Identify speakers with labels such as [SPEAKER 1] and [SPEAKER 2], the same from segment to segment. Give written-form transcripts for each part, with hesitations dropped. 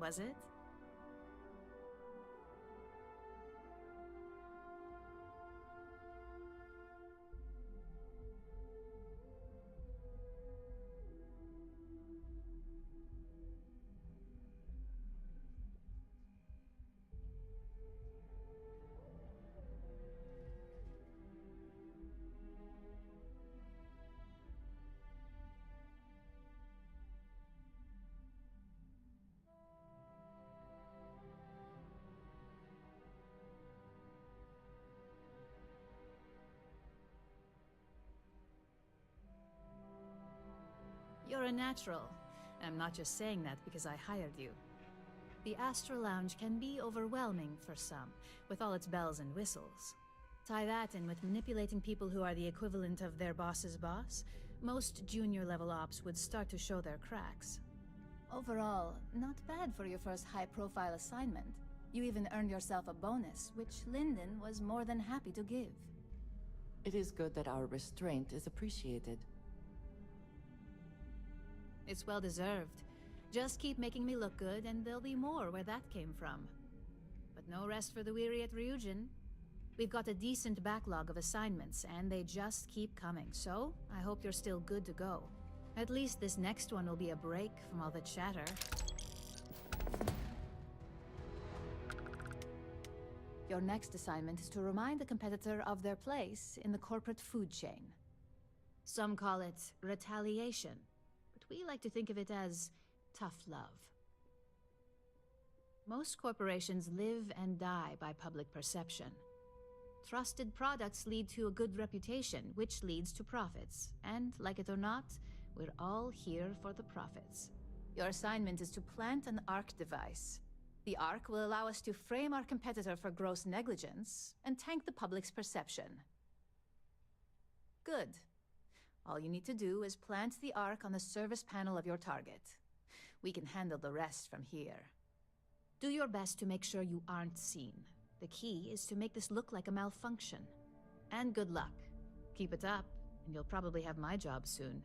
[SPEAKER 1] was it? You're a natural. I'm not just saying that because I hired you. The Astral Lounge can be overwhelming for some, with all its bells and whistles. Tie that in with manipulating people who are the equivalent of their boss's boss, most junior-level ops would start to show their cracks. Overall, not bad for your first high-profile assignment. You even earned yourself a bonus, which Lyndon was more than happy to give.
[SPEAKER 2] It is good that our restraint is appreciated.
[SPEAKER 1] It's well-deserved. Just keep making me look good, and there'll be more where that came from. But no rest for the weary at Ryujin. We've got a decent backlog of assignments, and they just keep coming, so I hope you're still good to go. At least this next one will be a break from all the chatter. Your next assignment is to remind the competitor of their place in the corporate food chain. Some call it retaliation, but we like to think of it as tough love. Most corporations live and die by public perception. Trusted products lead to a good reputation, which leads to profits. And, like it or not, we're all here for the profits. Your assignment is to plant an ARC device. The ARC will allow us to frame our competitor for gross negligence and tank the public's perception. Good. All you need to do is plant the ARC on the service panel of your target. We can handle the rest from here. Do your best to make sure you aren't seen. The key is to make this look like a malfunction. And good luck. Keep it up, and you'll probably have my job soon.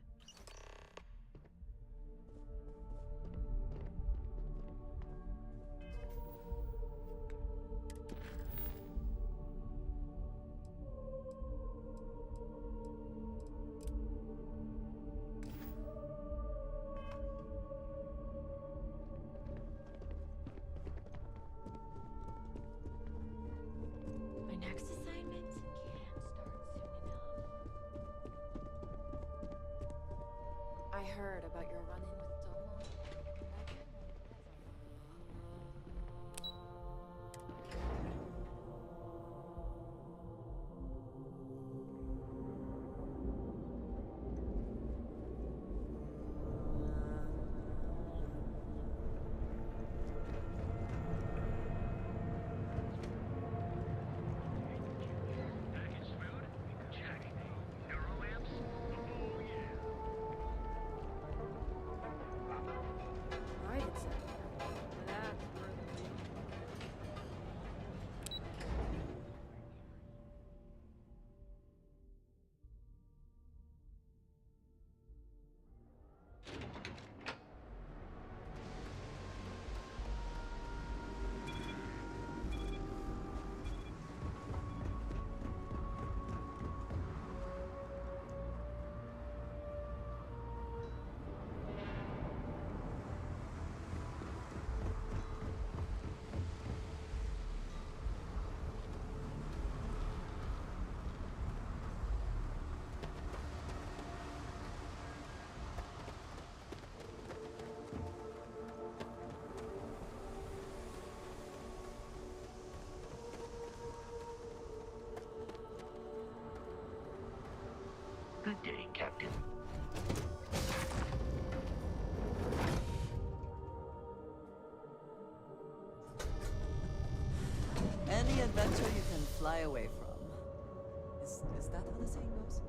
[SPEAKER 3] My next assignment can't start soon enough. I heard about your run-in with Domo.
[SPEAKER 4] Packaged food? Check. Neuroamps? Oh yeah.
[SPEAKER 3] Right, it's that's worth it.
[SPEAKER 4] Good day, Captain.
[SPEAKER 2] Any adventure you can fly away from. Is that how the saying goes?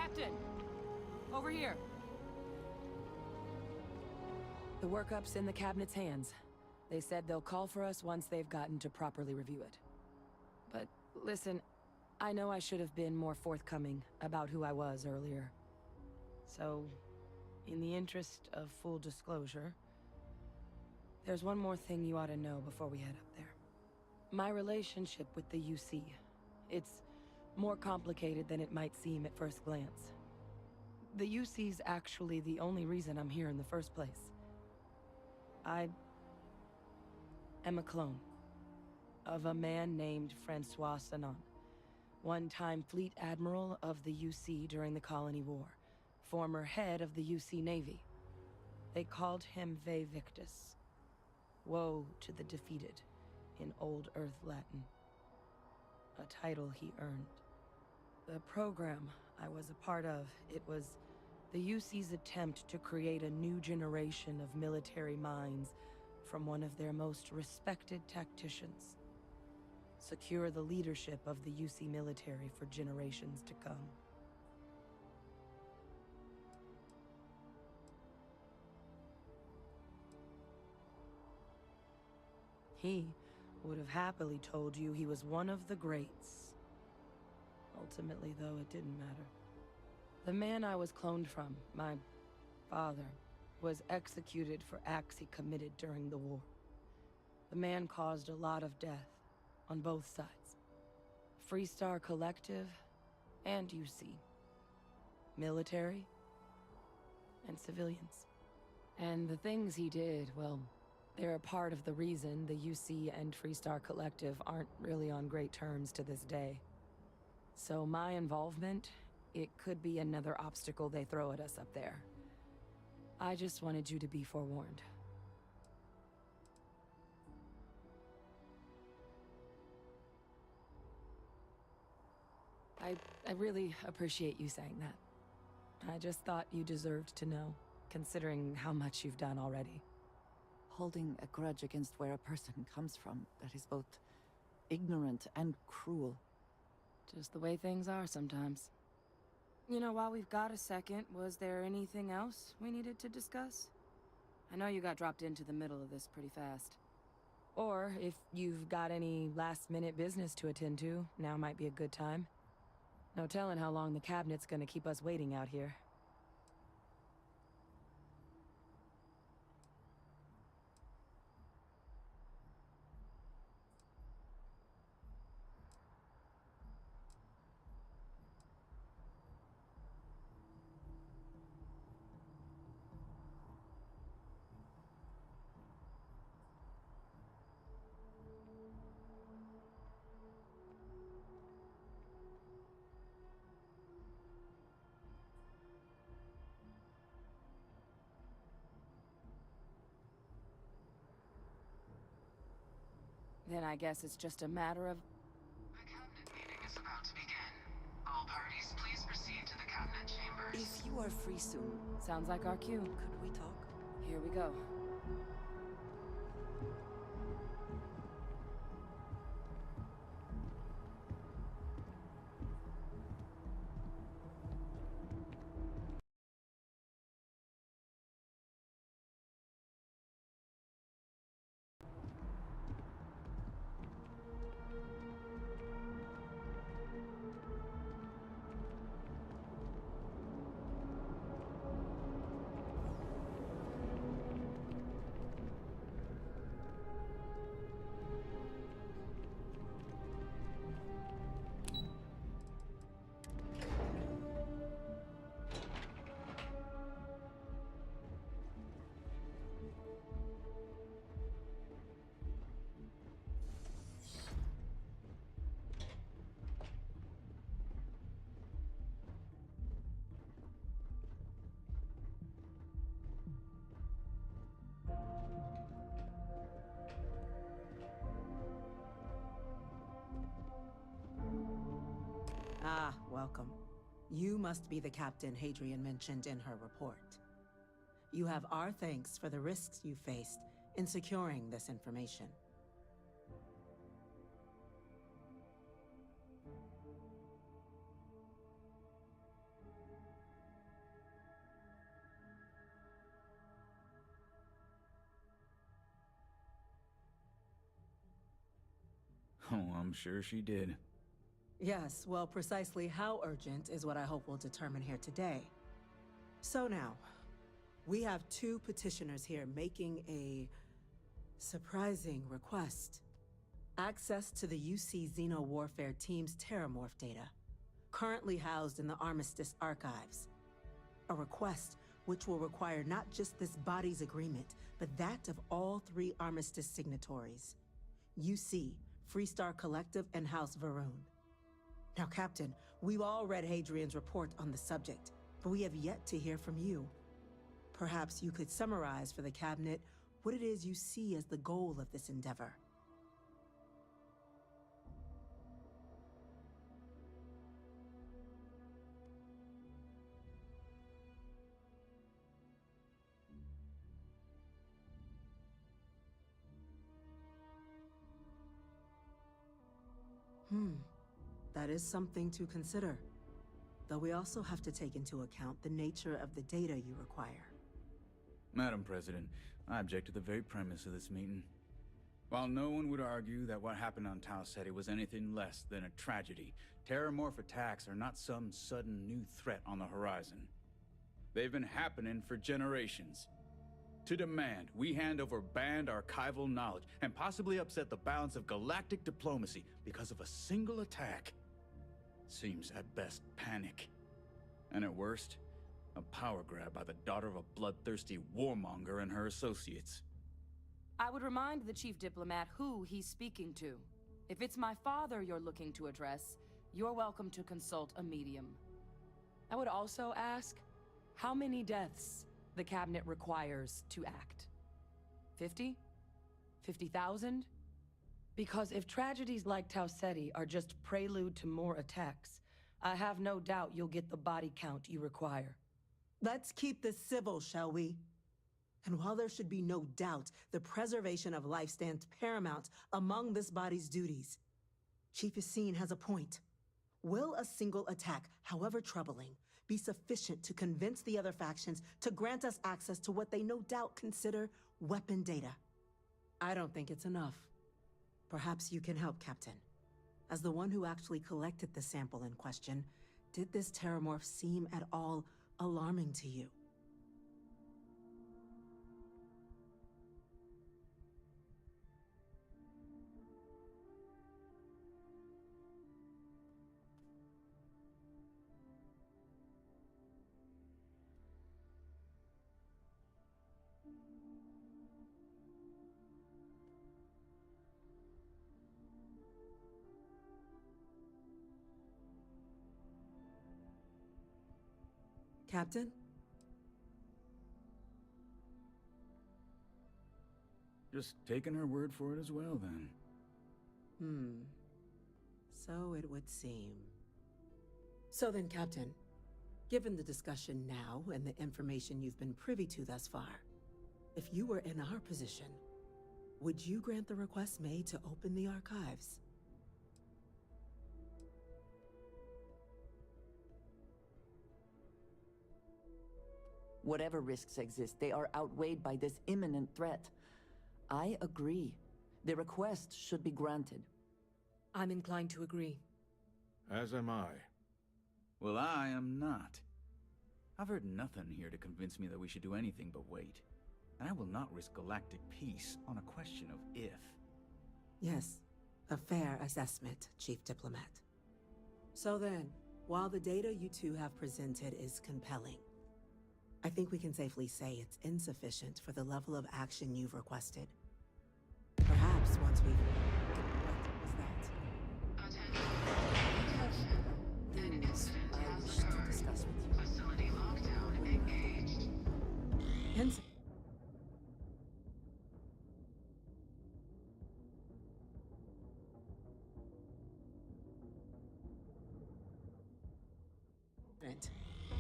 [SPEAKER 2] Captain! Over here! The workup's in the cabinet's hands. They said they'll call for us once they've gotten to properly review it. But listen, I know I should have been more forthcoming about who I was earlier. So, in the interest of full disclosure, there's one more thing you ought to know before we head up there. My relationship with the UC, it's more complicated than it might seem at first glance. The UC's actually the only reason I'm here in the first place. I am a clone of a man named Francois Sanon, one-time fleet admiral of the UC during the Colony War, former head of the UC Navy. They called him Ve Victus, woe to the defeated, in Old Earth Latin, a title he earned. The program I was a part of, it was the UC's attempt to create a new generation of military minds from one of their most respected tacticians. Secure the leadership of the UC military for generations to come. He would have happily told you he was one of the greats. Ultimately, though, it didn't matter. The man I was cloned from, my father, was executed for acts he committed during the war. The man caused a lot of death, on both sides. Freestar Collective and UC. Military and civilians. And the things he did, well, they're a part of the reason the UC and Freestar Collective aren't really on great terms to this day. So my involvement, it could be another obstacle they throw at us up there. I just wanted you to be forewarned. I really appreciate you saying that. I just thought you deserved to know, considering how much you've done already.
[SPEAKER 5] Holding a grudge against where a person comes from, that is both ignorant and cruel.
[SPEAKER 2] Just the way things are sometimes. You know, while we've got a second, was there anything else we needed to discuss? I know you got dropped into the middle of this pretty fast. Or, if you've got any last-minute business to attend to, now might be a good time. No telling how long the cabinet's gonna keep us waiting out here. Then I guess it's just a matter of...
[SPEAKER 6] The cabinet meeting is about to begin. All parties, please proceed to the cabinet chambers.
[SPEAKER 5] If you are free soon,
[SPEAKER 2] Sounds like our cue.
[SPEAKER 5] could we talk?
[SPEAKER 2] Here we go.
[SPEAKER 7] Ah, welcome. You must be the captain Hadrian mentioned in her report. You have our thanks for the risks you faced in securing this information.
[SPEAKER 8] Oh, I'm sure she did.
[SPEAKER 7] Yes, well, precisely how urgent is what I hope we'll determine here today. So now, we have two petitioners here making a surprising request. Access to the UC Xeno Warfare Team's Terramorph data, currently housed in the Armistice archives. A request which will require not just this body's agreement, but that of all three Armistice signatories. UC, Freestar Collective, and House Varun. Now, Captain, we've all read Hadrian's report on the subject, but we have yet to hear from you. Perhaps you could summarize for the Cabinet what it is you see as the goal of this endeavor. That is something to consider. Though we also have to take into account the nature of the data you require.
[SPEAKER 8] Madam President, I object to the very premise of this meeting. While no one would argue that what happened on Tau Ceti was anything less than a tragedy, Terramorph attacks are not some sudden new threat on the horizon. They've been happening for generations. To demand we hand over banned archival knowledge and possibly upset the balance of galactic diplomacy because of a single attack seems at best panic. And at worst, a power grab by the daughter of a bloodthirsty warmonger and her associates.
[SPEAKER 2] I would remind the Chief Diplomat who he's speaking to. If it's my father you're looking to address, you're welcome to consult a medium. I would also ask, how many deaths the Cabinet requires to act? 50? 50,000? Because if tragedies like Tau Ceti are just prelude to more attacks, I have no doubt you'll get the body count you require.
[SPEAKER 7] Let's keep this civil, shall we? And while there should be no doubt the preservation of life stands paramount among this body's duties, Chief Yassine has a point. Will a single attack, however troubling, be sufficient to convince the other factions to grant us access to what they no doubt consider weapon data? I don't think it's enough. Perhaps you can help, Captain. As the one who actually collected the sample in question, did this Terramorph seem at all alarming to you? Captain?
[SPEAKER 8] Just taking her word for it as well, then.
[SPEAKER 7] So it would seem. So then, Captain, given the discussion now and the information you've been privy to thus far, if you were in our position, would you grant the request made to open the archives?
[SPEAKER 5] Whatever risks exist, they are outweighed by this imminent threat. I agree. The request should be granted.
[SPEAKER 2] I'm inclined to agree.
[SPEAKER 9] As am I.
[SPEAKER 8] Well, I am not. I've heard nothing here to convince me that we should do anything but wait. And I will not risk galactic peace on a question of if.
[SPEAKER 7] Yes, a fair assessment, Chief Diplomat. So then, while the data you two have presented is compelling, I think we can safely say it's insufficient for the level of action you've requested. Perhaps once we've... What was that?
[SPEAKER 6] Attention. An incident
[SPEAKER 5] I
[SPEAKER 6] has
[SPEAKER 5] wish to
[SPEAKER 6] occurred.
[SPEAKER 5] discuss with you.
[SPEAKER 6] Facility lockdown engaged.
[SPEAKER 7] Incident?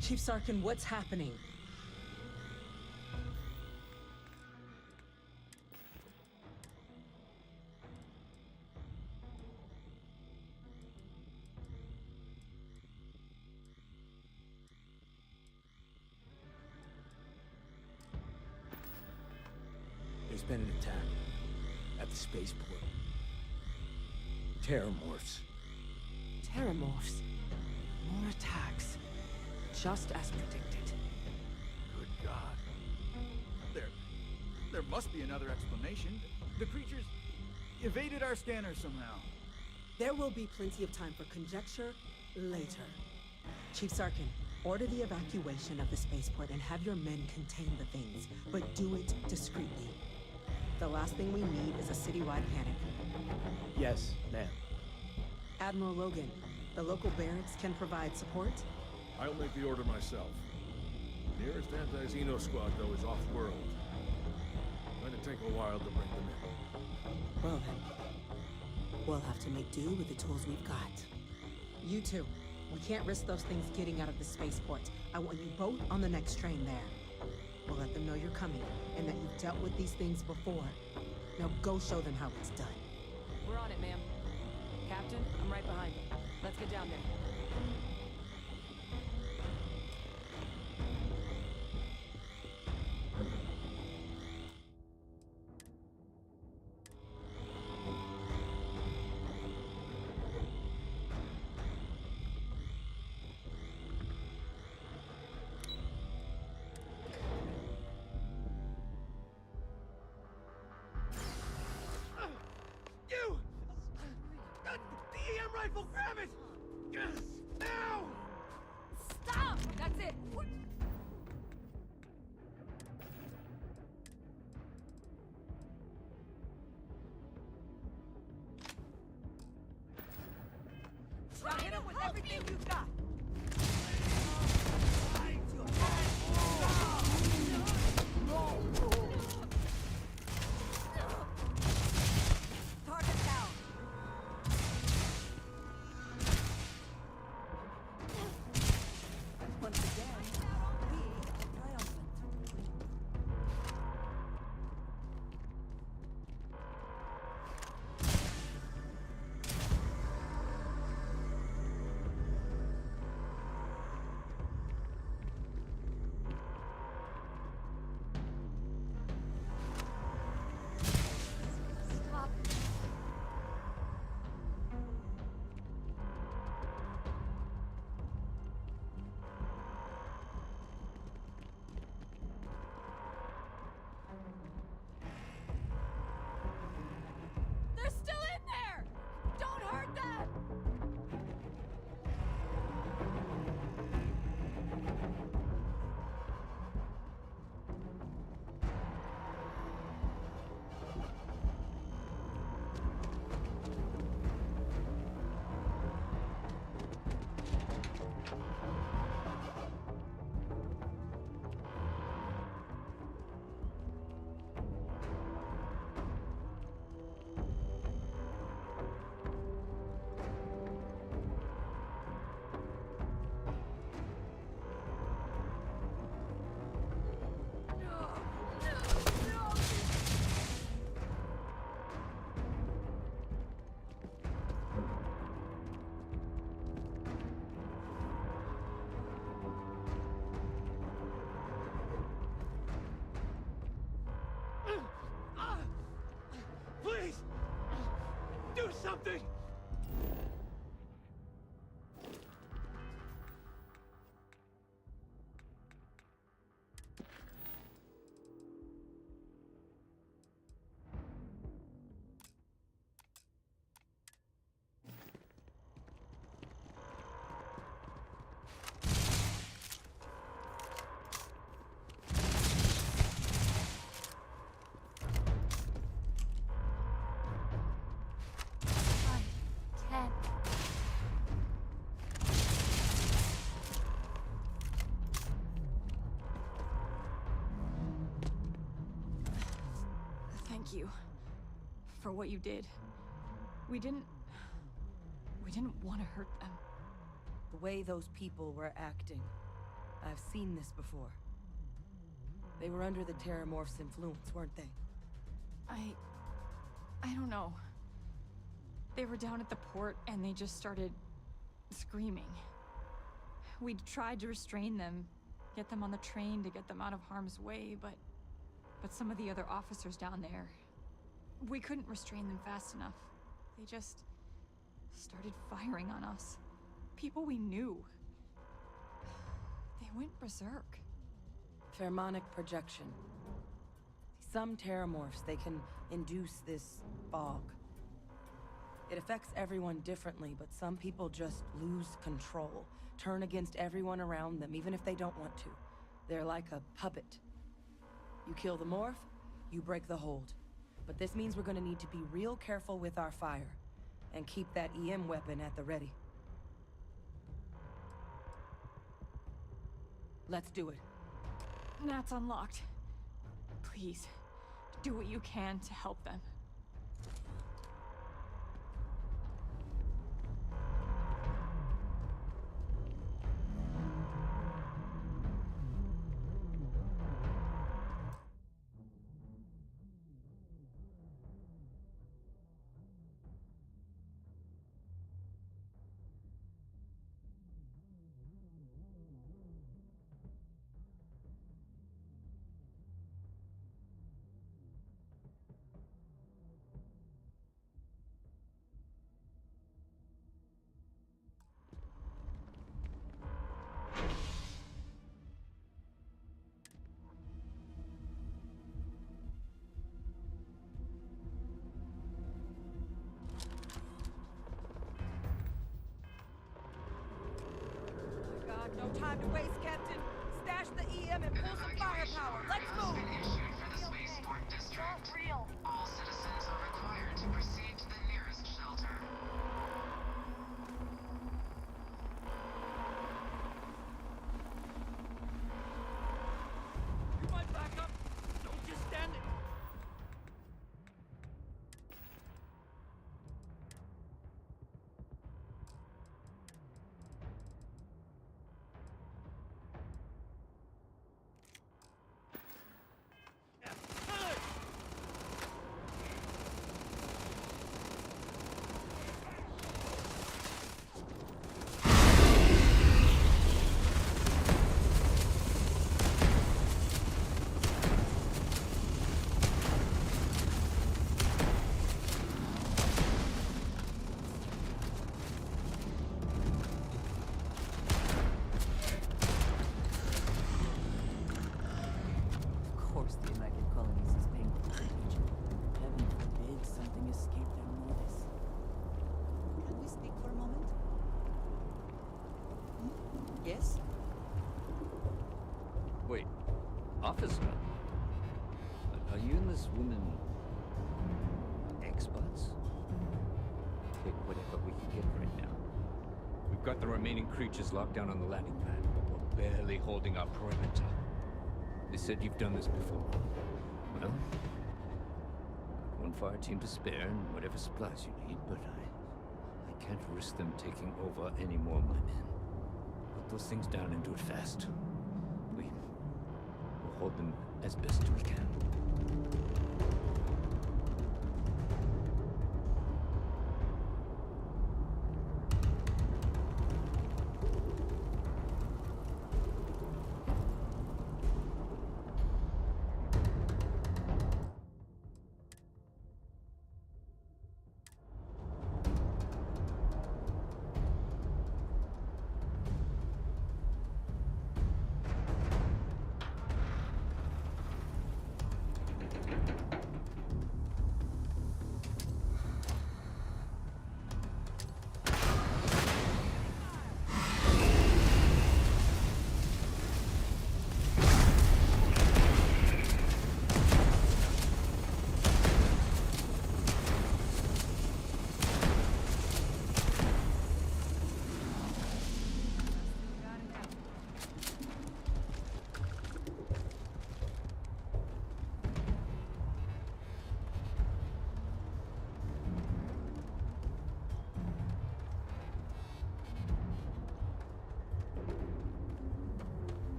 [SPEAKER 7] Chief Sarkin, what's happening?
[SPEAKER 10] There's been an attack at the spaceport.
[SPEAKER 9] Terramorphs.
[SPEAKER 2] Terramorphs. More attacks. Just as predicted.
[SPEAKER 8] Good God. There must be another explanation. The creatures evaded our scanner somehow.
[SPEAKER 7] There will be plenty of time for conjecture later. Chief Sarkin, order the evacuation of the spaceport and have your men contain the things, but do it discreetly. The last thing we need is a citywide panic.
[SPEAKER 10] Yes, ma'am.
[SPEAKER 7] Admiral Logan, the local barracks can provide support?
[SPEAKER 9] I'll make the order myself. Nearest anti-Xeno squad, though, is off-world. Going to take a while to bring them in.
[SPEAKER 7] Well then, we'll have to make do with the tools we've got. You two, we can't risk those things getting out of the spaceport. I want you both on the next train there. We'll let them know you're coming, and that you've dealt with these things before. Now go show them how it's done.
[SPEAKER 2] We're on it, ma'am. Captain, I'm right behind you. Let's get down there.
[SPEAKER 8] You! The EM rifle, grab it! Now!
[SPEAKER 2] Stop! That's it! Now hit him with everything you've got! Target down! Once again, we are triumphant. Stop. They're still in there! Don't hurt them!
[SPEAKER 8] Please! Do something!
[SPEAKER 3] Thank you for what you did. We didn't want to hurt them.
[SPEAKER 2] The way those people were acting. I've seen this before. They were under the Terramorph's influence, weren't they?
[SPEAKER 3] I don't know. They were down at the port and they just started screaming. We tried to restrain them, get them on the train to get them out of harm's way, but some of the other officers down there, we couldn't restrain them fast enough. started firing on us. People we knew. They went berserk.
[SPEAKER 2] Pheromonic projection. Some terramorphs, they can induce this fog. It affects everyone differently, but some people just lose control, turn against everyone around them, even if they don't want to. They're like a puppet. You kill the morph, you break the hold. But this means we're gonna need to be real careful with our fire, and keep that EM weapon at the ready. Let's do it.
[SPEAKER 3] Nat's unlocked. Please, do what you can to help them.
[SPEAKER 2] No time to waste, Captain. Stash the EM and pull some firepower. Let's move!
[SPEAKER 6] Been issued for the spaceport district. All citizens are required to proceed to the nearest shelter.
[SPEAKER 4] You might back up. Don't just stand it.
[SPEAKER 5] Of course the United Colonies is paying for contagion. Heaven forbid something escaped their notice.
[SPEAKER 11] Can we speak for a moment? Yes?
[SPEAKER 12] Wait, officer? Are you and this woman experts? Take whatever we can get right now. We've got the remaining creatures locked down on the landing pad, but we're barely holding our perimeter. They said you've done this before. Well, got one fire team to spare and whatever supplies you need, but I can't risk them taking over any more of my men. Put those things down and do it fast. We'll hold them as best we can.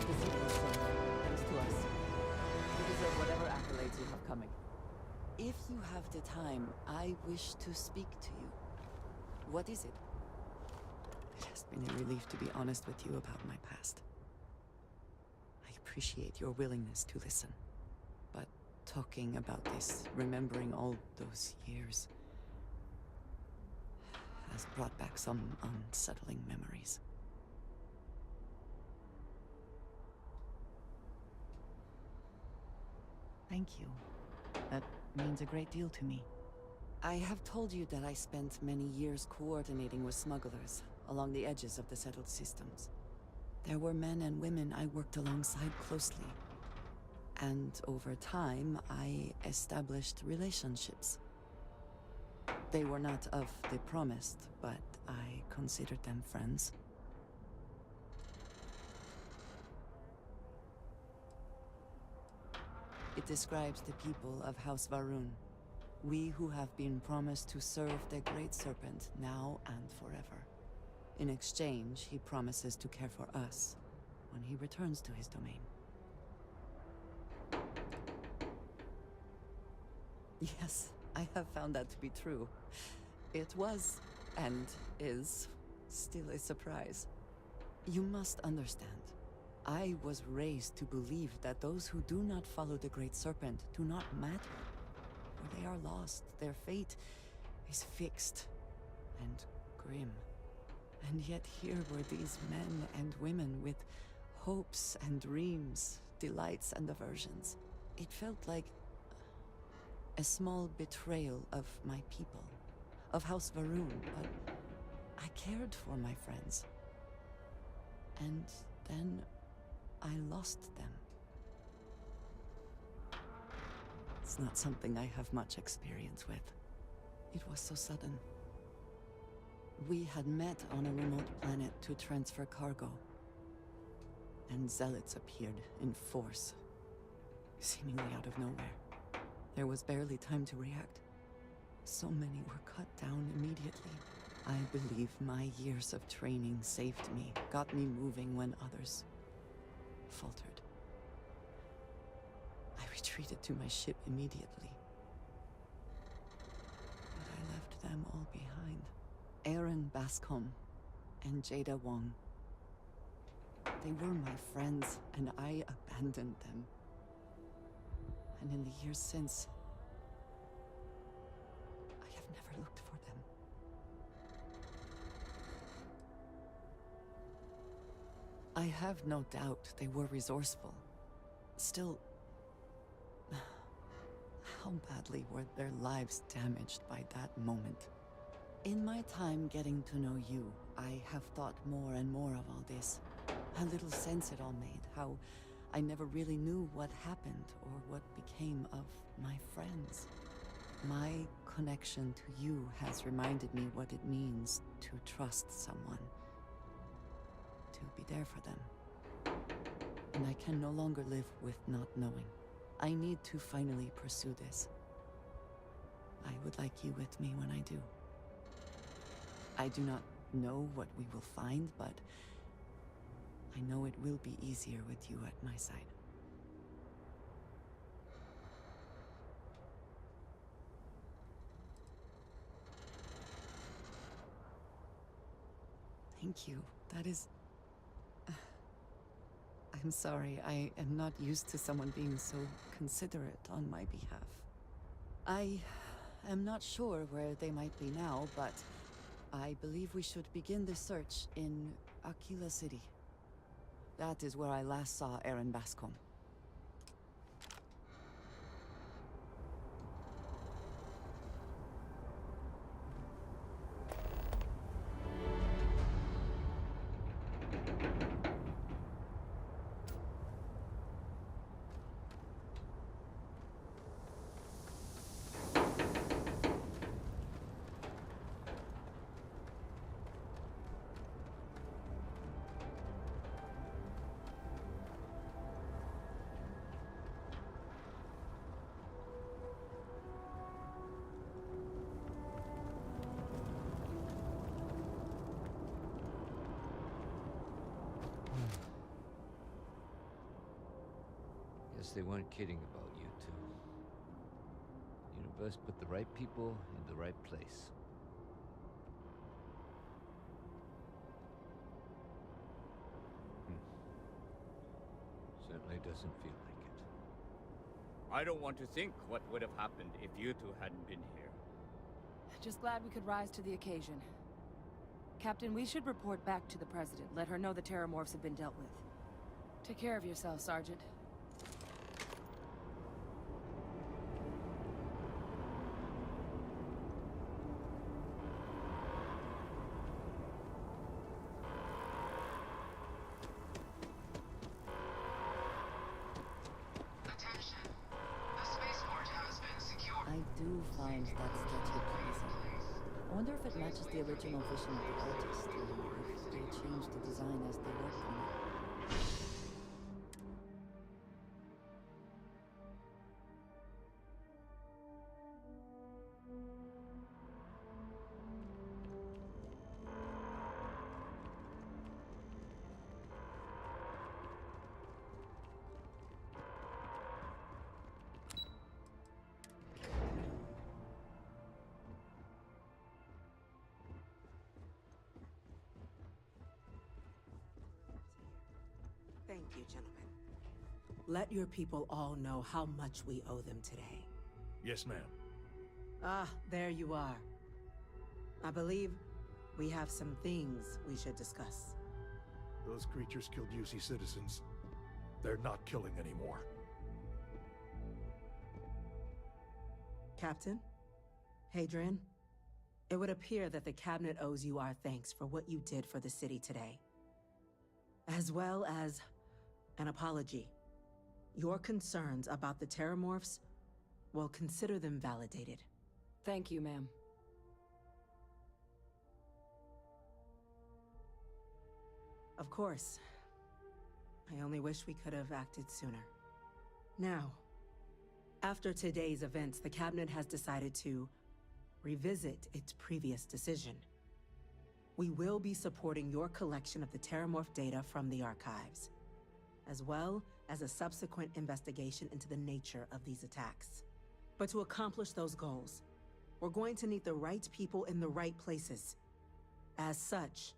[SPEAKER 5] the sequel, so thanks to us. You deserve whatever accolades you have coming. If you have the time, I wish to speak to you. What is it? It has been a relief to be honest with you about my past. I appreciate your willingness to listen. But talking about this, remembering all those years, has brought back some unsettling memories. Thank you. That means a great deal to me. I have told you that I spent many years coordinating with smugglers along the edges of the settled systems. There were men and women I worked alongside closely. And over time, I established relationships. They were not of the promised, but I considered them friends. It describes the people of House Varun. We who have been promised to serve the Great Serpent now and forever. In exchange, he promises to care for us when he returns to his domain. Yes, I have found that to be true. It was, and is, still a surprise. You must understand. I was raised to believe that those who do not follow the Great Serpent do not matter. For they are lost, their fate is fixed and grim. And yet here were these men and women with hopes and dreams, delights and aversions. It felt like a small betrayal of my people, of House Varun, but I cared for my friends. And then I lost them. It's not something I have much experience with. It was so sudden. We had met on a remote planet to transfer cargo. And zealots appeared in force, seemingly out of nowhere. There was barely time to react. So many were cut down immediately. I believe my years of training saved me, got me moving when others faltered. I retreated to my ship immediately. But I left them all behind. Aaron Bascom and Jada Wong. They were my friends, and I abandoned them. And in the years since, I have never looked for them. I have no doubt they were resourceful. Still, how badly were their lives damaged by that moment? In my time getting to know you, I have thought more and more of all this. How little sense it all made, how I never really knew what happened or what became of my friends. My connection to you has reminded me what it means to trust someone, to be there for them. And I can no longer live with not knowing. I need to finally pursue this. I would like you with me when I do. I do not know what we will find, but I know it will be easier with you at my side. Thank you. That is... I'm sorry, I am not used to someone being so considerate on my behalf. I am not sure where they might be now, but I believe we should begin the search in Aquila City. That is where I last saw Aaron Bascom.
[SPEAKER 12] guess they weren't kidding about you two. The universe put the right people in the right place. Certainly doesn't feel like it.
[SPEAKER 4] I don't want to think what would have happened if you two hadn't been here.
[SPEAKER 2] Just glad we could rise to the occasion. Captain, we should report back to the President. Let her know the Terramorphs have been dealt with. Take care of yourself, Sergeant.
[SPEAKER 6] Attention. The spaceport has been secured.
[SPEAKER 5] I do find that statue pleasing. I wonder if it matches the original vision of the artist, or if they changed the design as they worked on it.
[SPEAKER 7] Thank you, gentlemen. Let your people all know how much we owe them today.
[SPEAKER 9] Yes, ma'am.
[SPEAKER 7] Ah, there you are. I believe we have some things we should discuss.
[SPEAKER 9] Those creatures killed UC citizens. They're not killing anymore.
[SPEAKER 7] Captain? Hadrian? It would appear that the Cabinet owes you our thanks for what you did for the city today. As well as an apology. Your concerns about the Terramorphs, well, consider them validated.
[SPEAKER 2] Thank you, ma'am.
[SPEAKER 7] Of course. I only wish we could have acted sooner. Now, after today's events, the Cabinet has decided to revisit its previous decision. We will be supporting your collection of the Terramorph data from the archives, as well as a subsequent investigation into the nature of these attacks. But to accomplish those goals, we're going to need the right people in the right places. As such,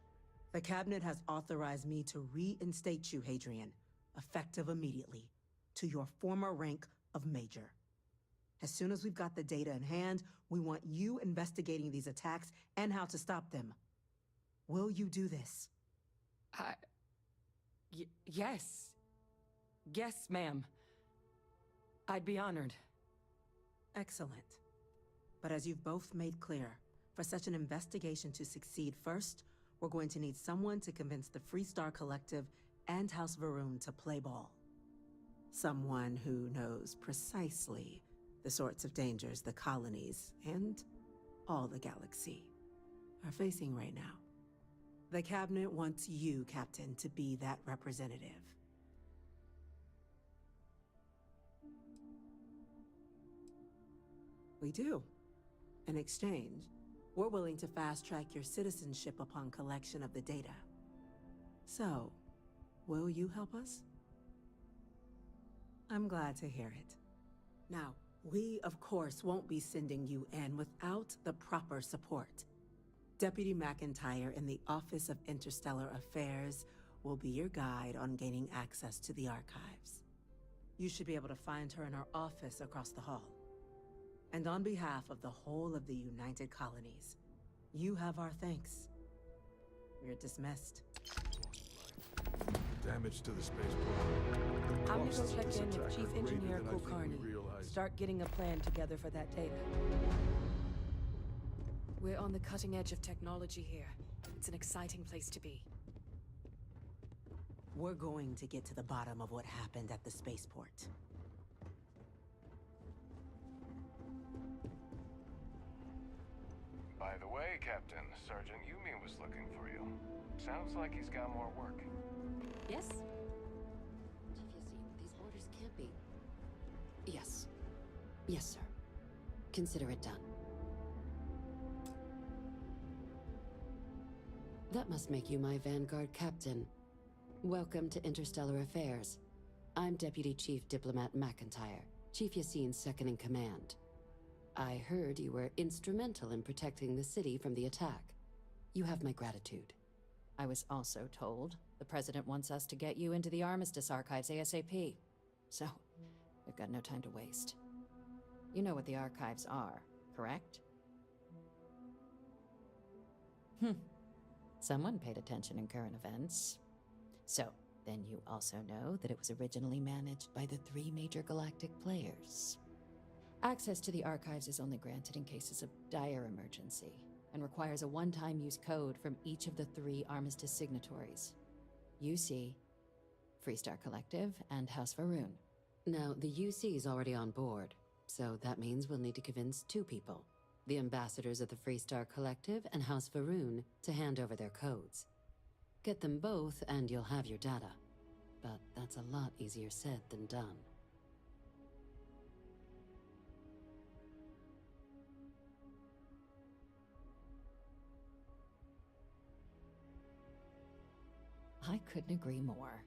[SPEAKER 7] the Cabinet has authorized me to reinstate you, Hadrian, effective immediately, to your former rank of Major. As soon as we've got the data in hand, we want you investigating these attacks and how to stop them. Will you do this?
[SPEAKER 2] Yes. Yes, ma'am. I'd be honored.
[SPEAKER 7] Excellent. But as you've both made clear, for such an investigation to succeed, first, we're going to need someone to convince the Freestar Collective and House Varun to play ball. Someone who knows precisely the sorts of dangers the colonies and all the galaxy are facing right now. The Cabinet wants you, Captain, to be that representative. We do. In exchange, we're willing to fast-track your citizenship upon collection of the data. So, will you help us? I'm glad to hear it. Now, we, of course, won't be sending you in without the proper support. Deputy McIntyre in the Office of Interstellar Affairs will be your guide on gaining access to the archives. You should be able to find her in her office across the hall. And on behalf of the whole of the United Colonies, you have our thanks. You're dismissed.
[SPEAKER 9] Damage to the spaceport.
[SPEAKER 2] I'm gonna go check in with Chief Engineer Kulkarni. Start getting a plan together for that data. We're on the cutting edge of technology here. It's an exciting place to be.
[SPEAKER 7] We're going to get to the bottom of what happened at the spaceport.
[SPEAKER 13] By the way, Captain, Sergeant Yumi was looking for you. Sounds like he's got more work.
[SPEAKER 14] Yes? These orders can't be... Yes. Yes, sir. Consider it done. That must make you my Vanguard captain. Welcome to Interstellar Affairs. I'm Deputy Chief Diplomat McIntyre, Chief Yassine's second-in-command. I heard you were instrumental in protecting the city from the attack. You have my gratitude. I was also told the President wants us to get you into the Armistice Archives ASAP. So, we've got no time to waste. You know what the Archives are, correct? Someone paid attention in current events. So, then you also know that it was originally managed by the 3 major galactic players. Access to the archives is only granted in cases of dire emergency, and requires a one-time use code from each of the 3 Armistice signatories. UC, Freestar Collective, and House Varun. Now, the UC is already on board, so that means we'll need to convince 2 people. The ambassadors of the Freestar Collective and House Varun to hand over their codes. Get them both and you'll have your data. But that's a lot easier said than done. I couldn't agree more.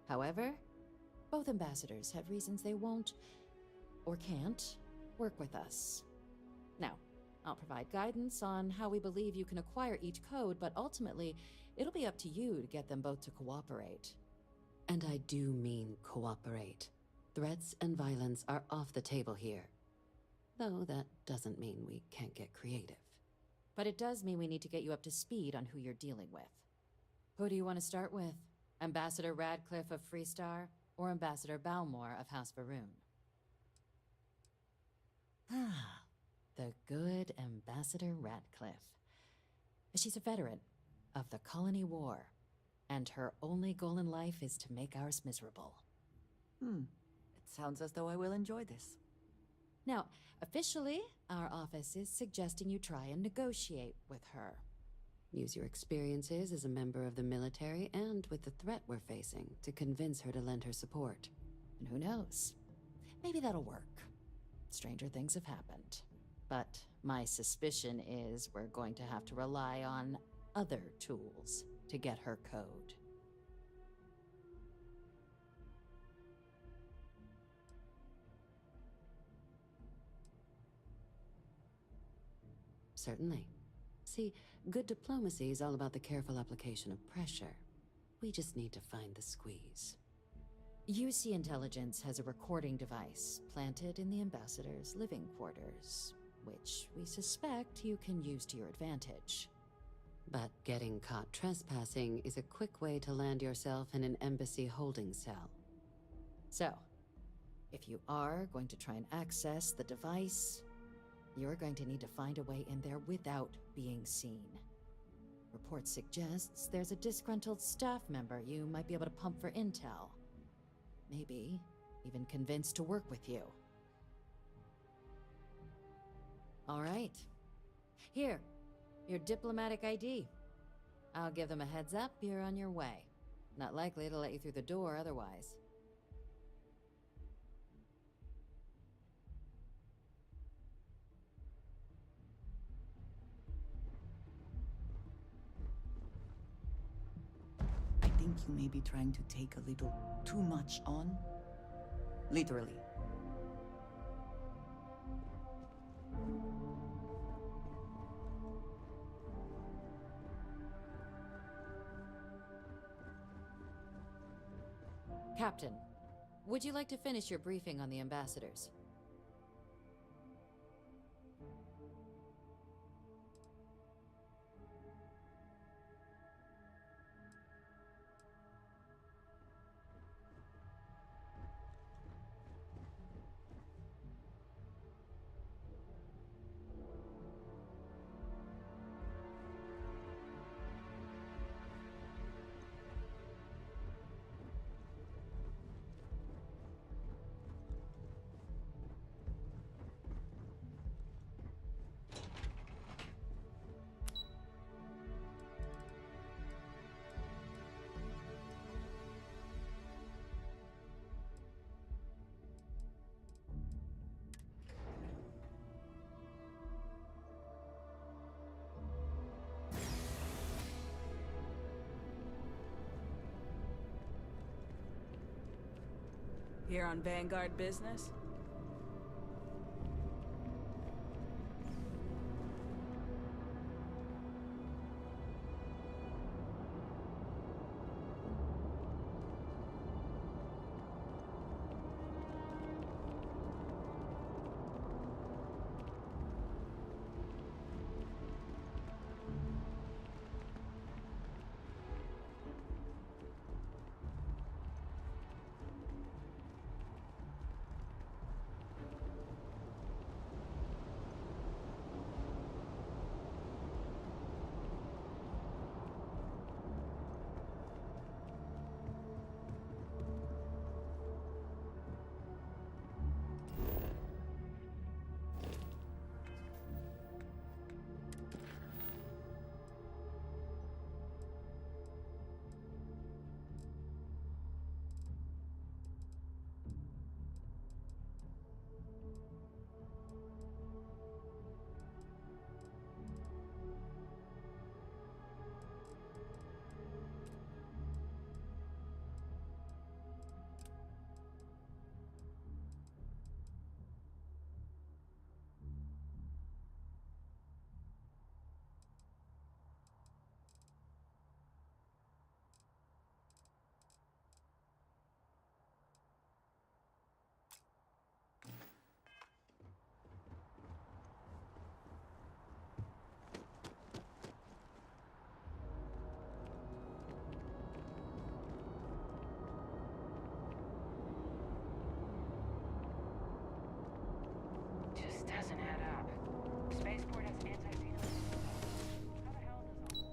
[SPEAKER 14] However, both ambassadors have reasons they won't, or can't, work with us. Now, I'll provide guidance on how we believe you can acquire each code, but ultimately, it'll be up to you to get them both to cooperate. And I do mean cooperate. Threats and violence are off the table here. Though that doesn't mean we can't get creative. But it does mean we need to get you up to speed on who you're dealing with. Who do you want to start with? Ambassador Radcliffe of Freestar, or Ambassador Balmore of House Varun? Ah, the good Ambassador Radcliffe. She's a veteran of the Colony War, and her only goal in life is to make ours miserable.
[SPEAKER 11] It sounds as though I will enjoy this.
[SPEAKER 14] Now, officially, our office is suggesting you try and negotiate with her. Use your experiences as a member of the military and with the threat we're facing to convince her to lend her support. And who knows? Maybe that'll work. Stranger things have happened. But my suspicion is we're going to have to rely on other tools to get her code. Certainly. See, good diplomacy is all about the careful application of pressure. We just need to find the squeeze. UC Intelligence has a recording device planted in the ambassador's living quarters, which we suspect you can use to your advantage. But getting caught trespassing is a quick way to land yourself in an embassy holding cell. So, if you are going to try and access the device, you're going to need to find a way in there without being seen. Report suggests there's a disgruntled staff member you might be able to pump for intel. Maybe even convinced to work with you. All right. Here, your diplomatic ID. I'll give them a heads up you're on your way. Not likely to let you through the door otherwise.
[SPEAKER 5] I think you may be trying to take a little too much on. Literally.
[SPEAKER 14] Captain, would you like to finish your briefing on the ambassadors?
[SPEAKER 2] Here on Vanguard business?
[SPEAKER 6] Just doesn't add up. Spaceport has anti-venom. How the hell does all...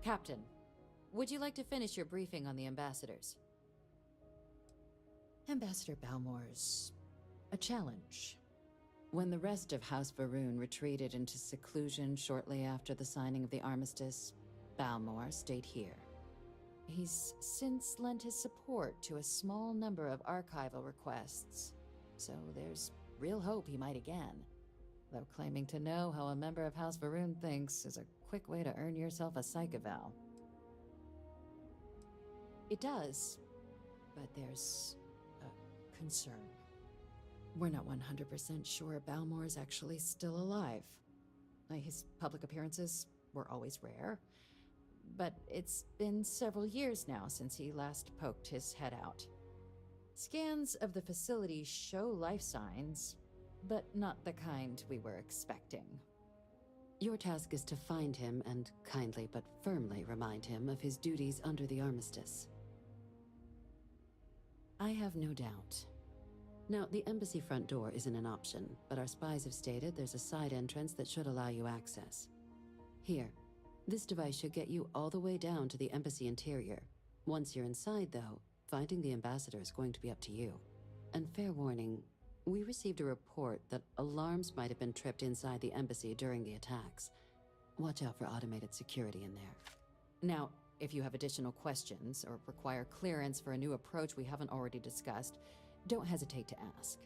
[SPEAKER 14] Captain, would you like to finish your briefing on the ambassadors? Ambassador Balmore's a challenge. When the rest of House Varun retreated into seclusion shortly after the signing of the armistice, Balmore stayed here. He's since lent his support to a small number of archival requests, so there's real hope he might again. Though claiming to know how a member of House Varun thinks is a quick way to earn yourself a psych eval. It does, but there's a concern. We're not 100% sure Balmore is actually still alive. His public appearances were always rare, but it's been several years now since he last poked his head out. Scans of the facility show life signs, but not the kind we were expecting. Your task is to find him and kindly but firmly remind him of his duties under the armistice. I have no doubt. Now, the embassy front door isn't an option, but our spies have stated there's a side entrance that should allow you access. Here, this device should get you all the way down to the embassy interior. Once you're inside, though, finding the ambassador is going to be up to you. And fair warning, we received a report that alarms might have been tripped inside the embassy during the attacks. Watch out for automated security in there. Now, if you have additional questions or require clearance for a new approach we haven't already discussed, don't hesitate to ask.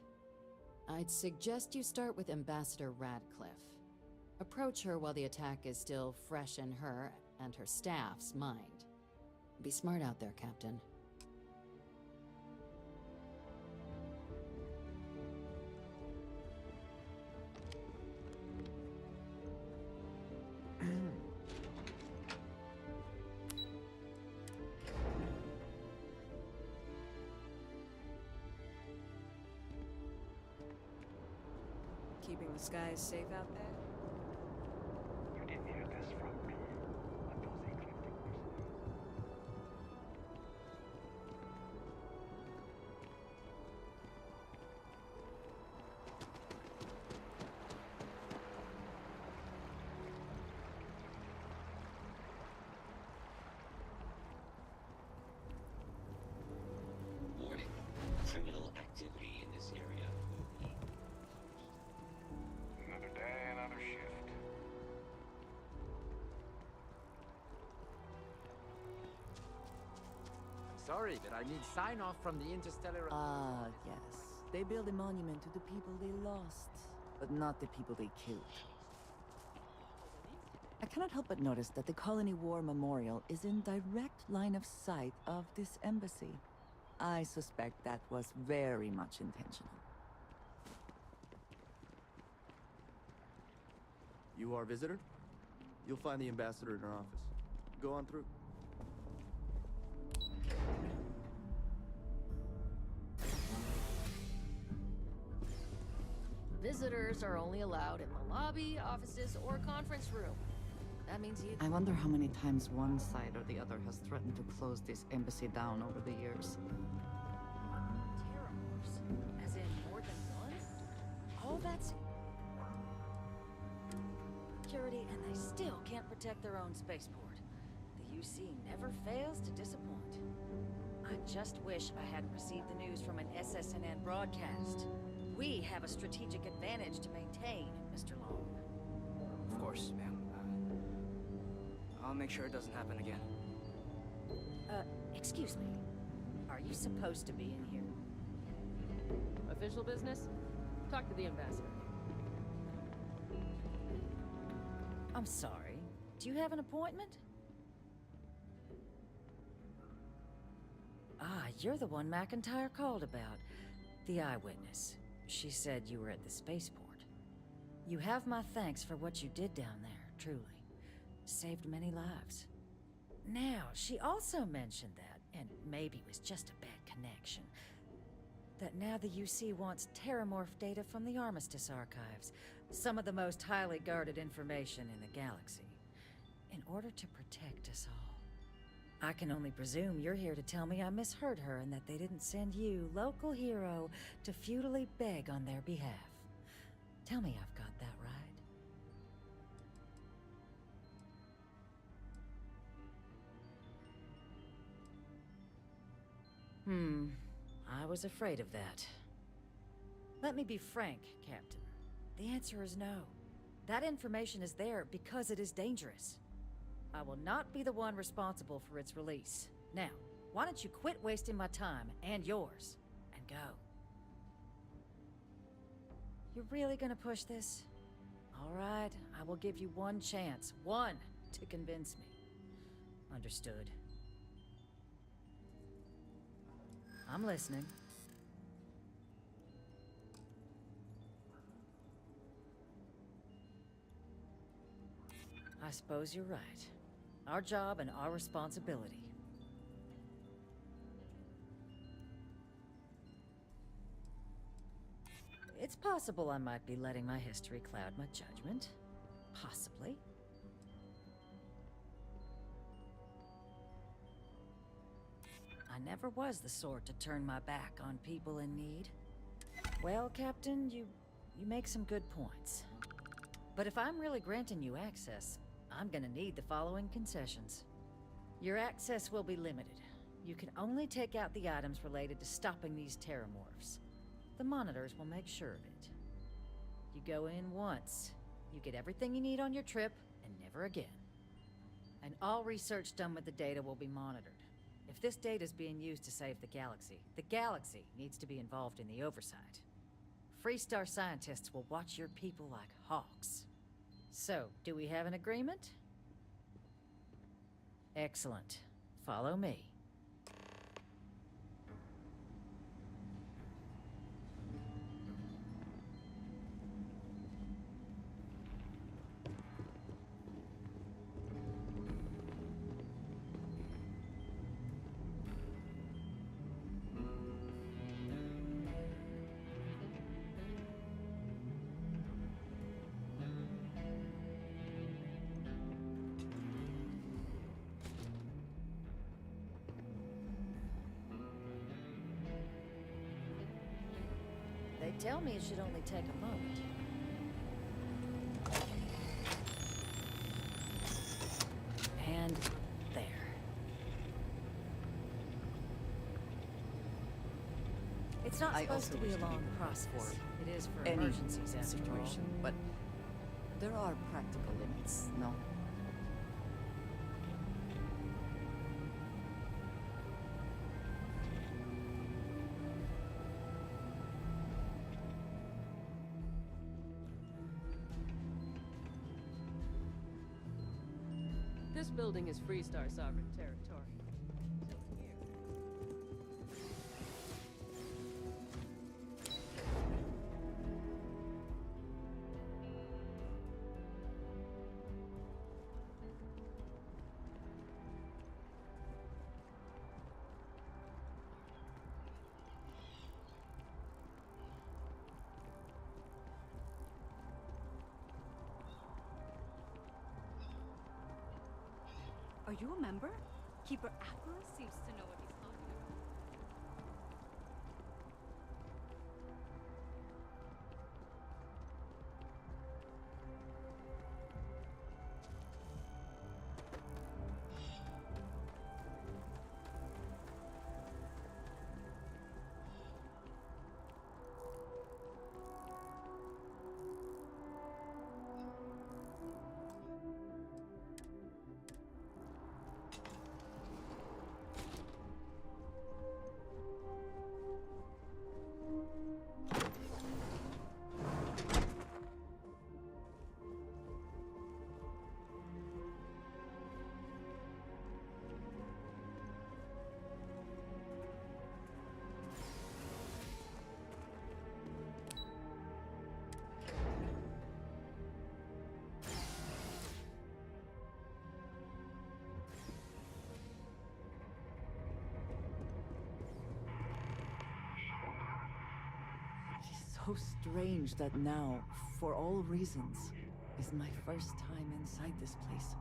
[SPEAKER 14] I'd suggest you start with Ambassador Radcliffe. Approach her while the attack is still fresh in her and her staff's mind. Be smart out there, Captain.
[SPEAKER 2] Keeping the skies safe out there?
[SPEAKER 13] You didn't hear this from me. But those ecliptic mercenaries.
[SPEAKER 15] Warning. Criminal activity in this area will be...
[SPEAKER 13] Another day, another shift.
[SPEAKER 16] Sorry, but I need sign-off from the Interstellar...
[SPEAKER 5] Ah, yes. They build a monument to the people they lost. but not the people they killed. I cannot help but notice that the Colony War Memorial is in direct line of sight of this embassy. I suspect that was very much intentional.
[SPEAKER 10] You are a visitor? You'll find the ambassador in her office. Go on through.
[SPEAKER 16] Visitors are only allowed in the lobby, offices, or conference room. That means you...
[SPEAKER 5] I wonder how many times one side or the other has threatened to close this embassy down over the years.
[SPEAKER 16] Terrormorphs? As in more than one? All that's... security, and they still can't protect their own spaceport. The UC never fails to disappoint. I just wish I hadn't received the news from an SSNN broadcast. We have a strategic advantage to maintain, Mr. Long.
[SPEAKER 17] Of course, ma'am. I'll make sure it doesn't happen again.
[SPEAKER 16] Excuse me. Are you supposed to be in here?
[SPEAKER 18] Official business? Talk to the ambassador.
[SPEAKER 16] I'm sorry. Do you have an appointment? Ah, you're the one McIntyre called about. The eyewitness. She said you were at the spaceport. You have my thanks for what you did down there, truly. Saved many lives. Now, she also mentioned that, and maybe it was just a bad connection, that now the UC wants terramorph data from the Armistice archives, some of the most highly guarded information in the galaxy, in order to protect us all. I can only presume you're here to tell me I misheard her and that they didn't send you, local hero, to futilely beg on their behalf. Tell me I've got that right. I was afraid of that. Let me be frank, Captain. The answer is no. That information is there because it is dangerous. I will not be the one responsible for its release. Now, why don't you quit wasting my time and yours, and go? You're really gonna push this? All right, I will give you one chance, one, to convince me. Understood. I'm listening. I suppose you're right. Our job and our responsibility. It's possible I might be letting my history cloud my judgment. Possibly. I never was the sort to turn my back on people in need. Well, Captain, you make some good points. But if I'm really granting you access, I'm gonna need the following concessions. Your access will be limited. You can only take out the items related to stopping these terramorphs. The monitors will make sure of it. You go in once, you get everything you need on your trip, and never again. And all research done with the data will be monitored. If this data is being used to save the galaxy needs to be involved in the oversight. Freestar scientists will watch your people like hawks. So, do we have an agreement? Excellent. Follow me. They tell me it should only take a moment. And there. It's not supposed to be a long process. It is for emergencies after all.
[SPEAKER 5] But there are practical limits, no?
[SPEAKER 18] This building is Freestar sovereign territory. So here...
[SPEAKER 19] Are you a member? Keeper Atlas seems to know what he's talking about.
[SPEAKER 5] So strange that now, for all reasons, is my first time inside this place.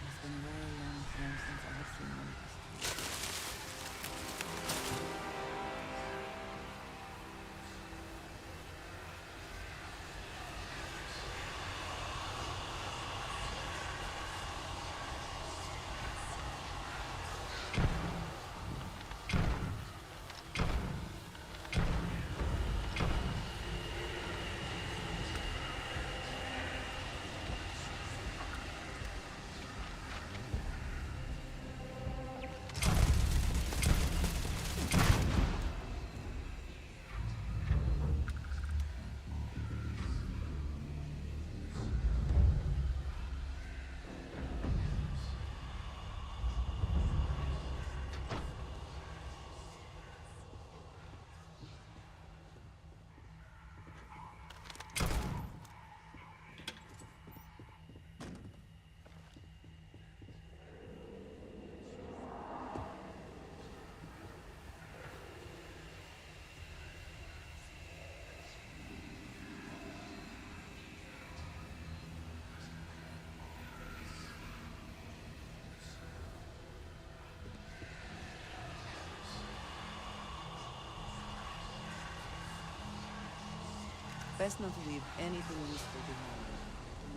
[SPEAKER 5] It's been a very long time since I have seen one of these. Best not to leave anything useful behind.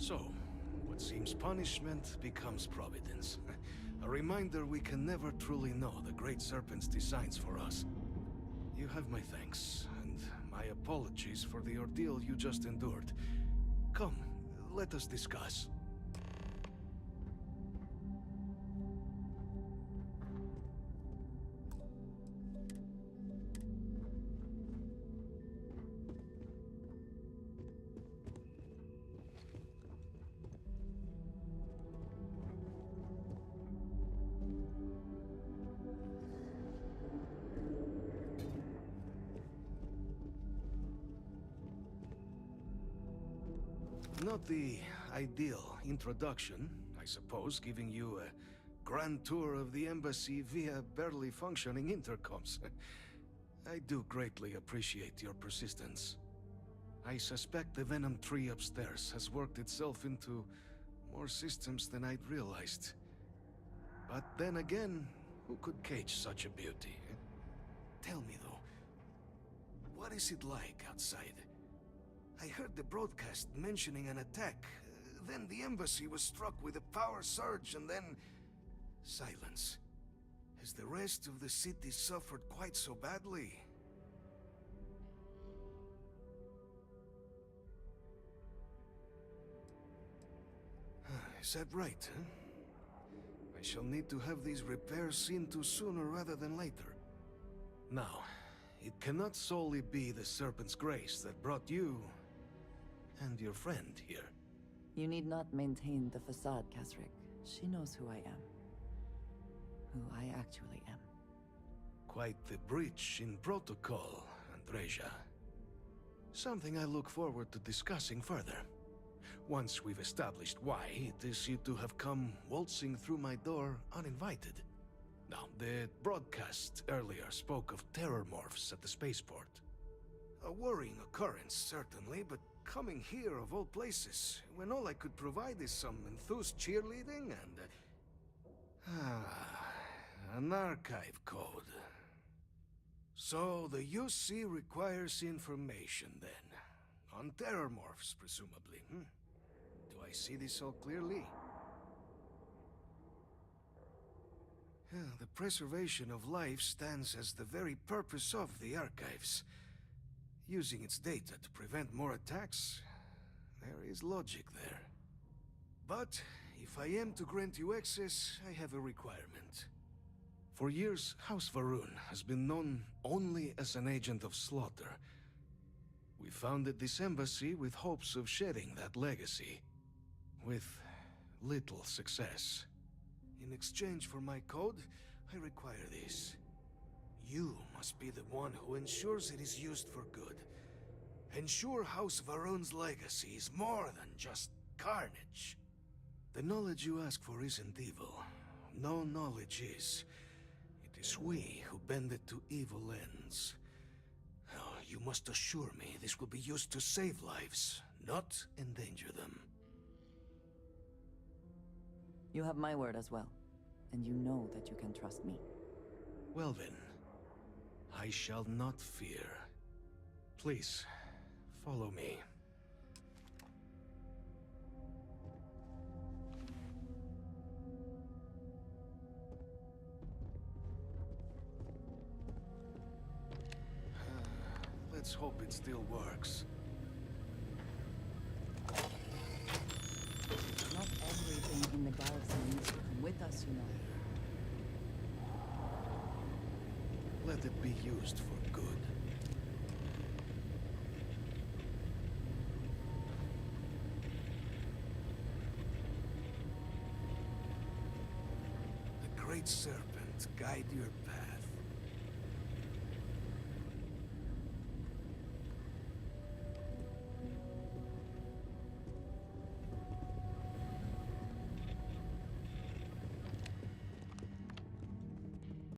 [SPEAKER 20] So, what seems punishment becomes providence. A reminder we can never truly know the Great Serpent's designs for us. You have my thanks, and my apologies for the ordeal you just endured. Come, let us discuss. Not the ideal introduction, I suppose, giving you a grand tour of the embassy via barely functioning intercoms. I do greatly appreciate your persistence. I suspect the Venom tree upstairs has worked itself into more systems than I'd realized. But then again, who could cage such a beauty? Tell me though, what is it like outside? I heard the broadcast mentioning an attack. Then the embassy was struck with a power surge, and then silence. Has the rest of the city suffered quite so badly? Is that right, huh? I shall need to have these repairs seen to sooner rather than later. Now, it cannot solely be the Serpent's grace that brought you and your friend here.
[SPEAKER 5] You need not maintain the facade, Kasryk. She knows who I am. Who I actually am.
[SPEAKER 20] Quite the breach in protocol, Andreja. Something I look forward to discussing further. Once we've established why it is you to have come waltzing through my door uninvited. Now, the broadcast earlier spoke of terror morphs at the spaceport. A worrying occurrence, certainly, but coming here of all places, when all I could provide is some enthused cheerleading and... an archive code. So the UC requires information, then. On terror morphs, presumably, hmm? Do I see this all clearly? The preservation of life stands as the very purpose of the archives. Using its data to prevent more attacks, there is logic there. But if I am to grant you access, I have a requirement. For years, House Varun has been known only as an agent of slaughter. We founded this embassy with hopes of shedding that legacy. With little success. In exchange for my code, I require this. You must be the one who ensures it is used for good. Ensure House Varun's legacy is more than just carnage. The knowledge you ask for isn't evil. No knowledge is. It is we who bend it to evil ends. Oh, you must assure me this will be used to save lives, not endanger them.
[SPEAKER 5] You have my word as well, and you know that you can trust me.
[SPEAKER 20] Well then, I shall not fear. Please, follow me. Let's hope it still works.
[SPEAKER 5] Not everything in the galaxy needs to come with us, you know.
[SPEAKER 20] Let it be used for good. The Great Serpent guide your path.